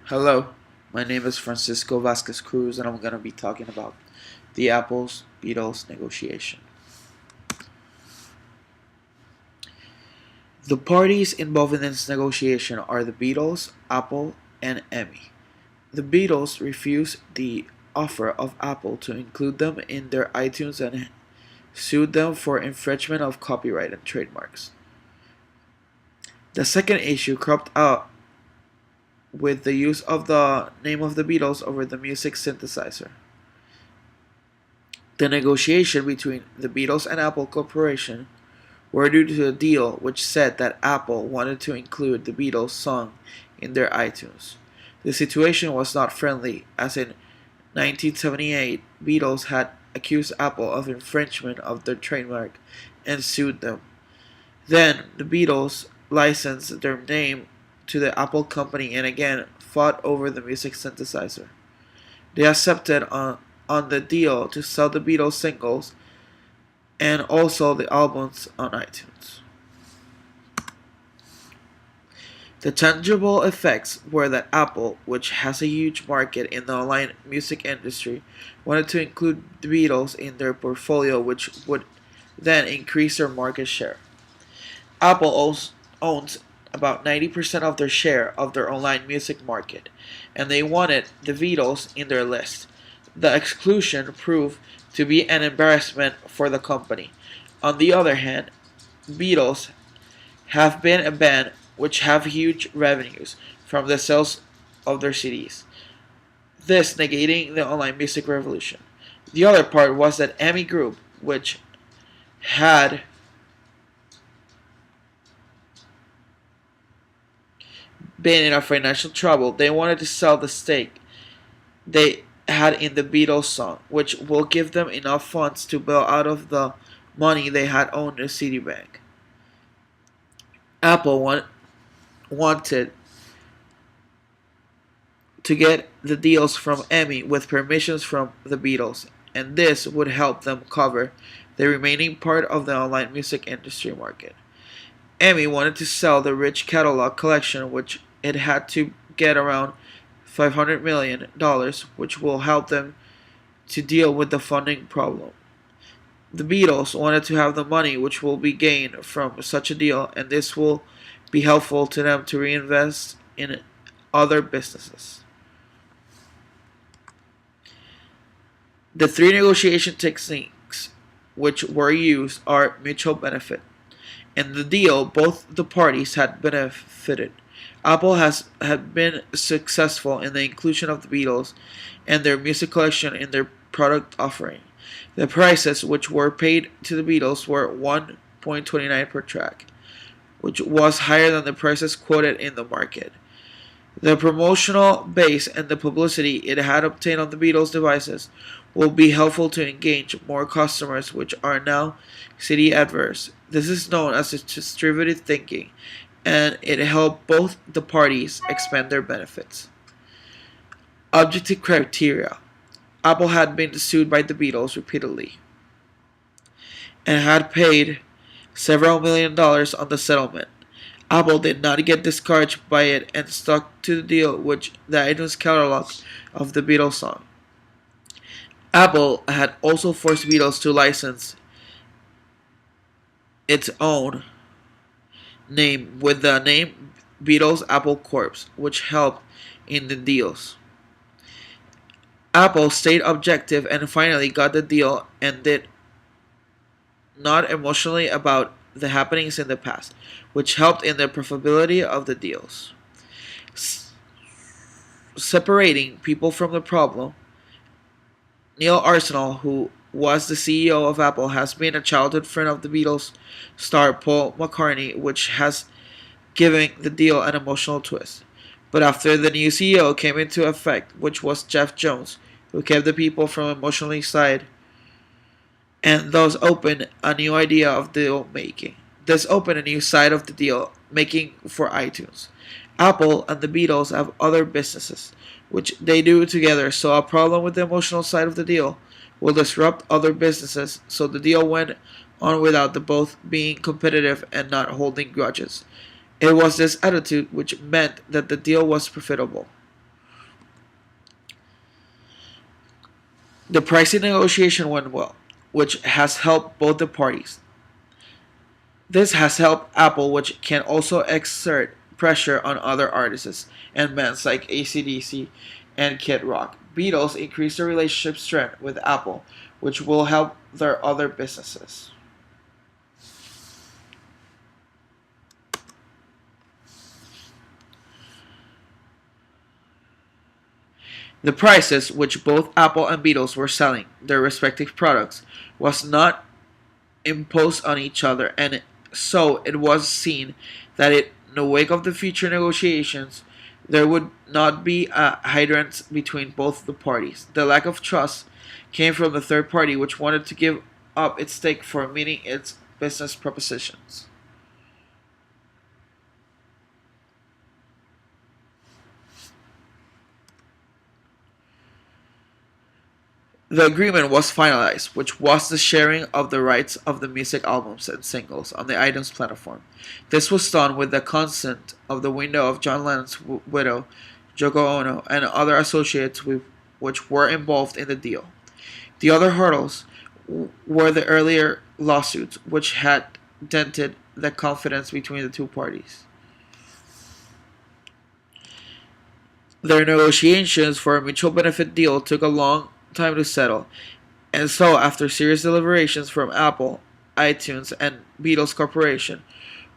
Hello, my name is Francisco Vasquez Cruz, and I'm going to be talking about the Apple's Beatles negotiation. The parties involved in this negotiation are the Beatles, Apple, and EMI. The Beatles refused the offer of Apple to include them in their iTunes and sued them for infringement of copyright and trademarks. The second issue cropped up with the use of the name of the Beatles over the music synthesizer. The negotiation between the Beatles and Apple Corporation were due to a deal which said that Apple wanted to include the Beatles song in their iTunes. The situation was not friendly, as in 1978, Beatles had accused Apple of infringement of their trademark and sued them. Then the Beatles licensed their name to the Apple company and again fought over the music synthesizer. They accepted on the deal to sell the Beatles singles and also the albums on iTunes. The tangible effects were that Apple, which has a huge market in the online music industry, wanted to include the Beatles in their portfolio, which would then increase their market share. Apple owns about 90% of their share of their online music market, and they wanted the Beatles in their list. The exclusion proved to be an embarrassment for the company. On the other hand, Beatles have been a band which have huge revenues from the sales of their CDs, this negating the online music revolution. The other part was that EMI Group, which had been in a financial trouble, they wanted to sell the stake they had in the Beatles song, which will give them enough funds to bail out of the money they had owned a CD bank. Apple wanted to get the deals from EMI with permissions from the Beatles, and this would help them cover the remaining part of the online music industry market. EMI wanted to sell the rich catalog collection, which it had to get around $500 million, which will help them to deal with the funding problem. The Beatles wanted to have the money which will be gained from such a deal, and this will be helpful to them to reinvest in other businesses. The three negotiation techniques which were used are mutual benefit. In the deal, both the parties had benefited. Apple had been successful in the inclusion of the Beatles and their music collection in their product offering. The prices which were paid to the Beatles were $1.29 per track, which was higher than the prices quoted in the market. The promotional base and the publicity it had obtained on the Beatles devices will be helpful to engage more customers which are now CD adverse. This is known as distributed thinking, and it helped both the parties expand their benefits. Objective criteria. Apple had been sued by the Beatles repeatedly and had paid several $1 million on the settlement. Apple did not get discouraged by it and stuck to the deal with the iTunes catalog of the Beatles song. Apple had also forced Beatles to license its own name with the name Beatles Apple Corps, which helped in the deals. Apple stayed objective and finally got the deal and did not emotionally about the happenings in the past, which helped in the profitability of the deals. Separating people from the problem, Neil Arsenal, who was the CEO of Apple, has been a childhood friend of the Beatles star Paul McCartney, which has given the deal an emotional twist. But after the new CEO came into effect, which was Jeff Jones, who kept the people from emotionally side and thus opened a new idea of deal making. This opened a new side of the deal making for iTunes. Apple and the Beatles have other businesses, which they do together, so a problem with the emotional side of the deal will disrupt other businesses, so the deal went on without the both being competitive and not holding grudges. It was this attitude which meant that the deal was profitable. The pricing negotiation went well, which has helped both the parties. This has helped Apple, which can also exert pressure on other artists and bands like AC/DC and Kid Rock. Beatles increased their relationship strength with Apple, which will help their other businesses. The prices which both Apple and Beatles were selling their respective products was not imposed on each other, and so it was seen that in the wake of the future negotiations, there would not be a hindrance between both the parties. The lack of trust came from the third party, which wanted to give up its stake for meeting its business propositions. The agreement was finalized, which was the sharing of the rights of the music albums and singles on the iTunes platform. This was done with the consent of the widow of John Lennon's widow, Yoko Ono, and other associates which were involved in the deal. The other hurdles were the earlier lawsuits, which had dented the confidence between the two parties. Their negotiations for a mutual benefit deal took a long time to settle, and so, after serious deliberations from Apple, iTunes, and Beatles Corporation,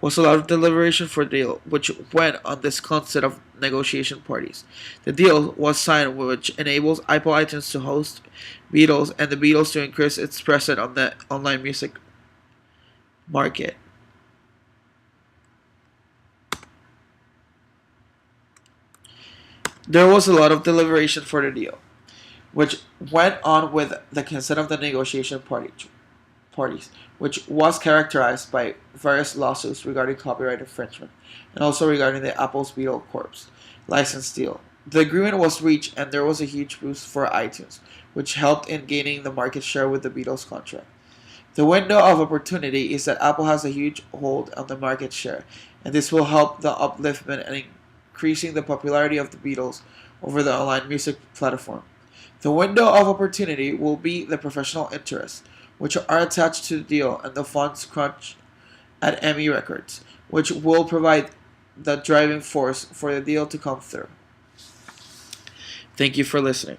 was a lot of deliberation for the deal, which went on this concept of negotiation parties. The deal was signed, which enables Apple iTunes to host Beatles and the Beatles to increase its presence on the online music market. There was a lot of deliberation for the deal, which went on with the consent of the negotiation parties, which was characterized by various lawsuits regarding copyright infringement and also regarding the Apple's Beatles Corp. license deal. The agreement was reached and there was a huge boost for iTunes, which helped in gaining the market share with the Beatles contract. The window of opportunity is that Apple has a huge hold on the market share, and this will help the upliftment and increasing the popularity of the Beatles over the online music platform. The window of opportunity will be the professional interests, which are attached to the deal, and the funds crunch at EMI Records, which will provide the driving force for the deal to come through. Thank you for listening.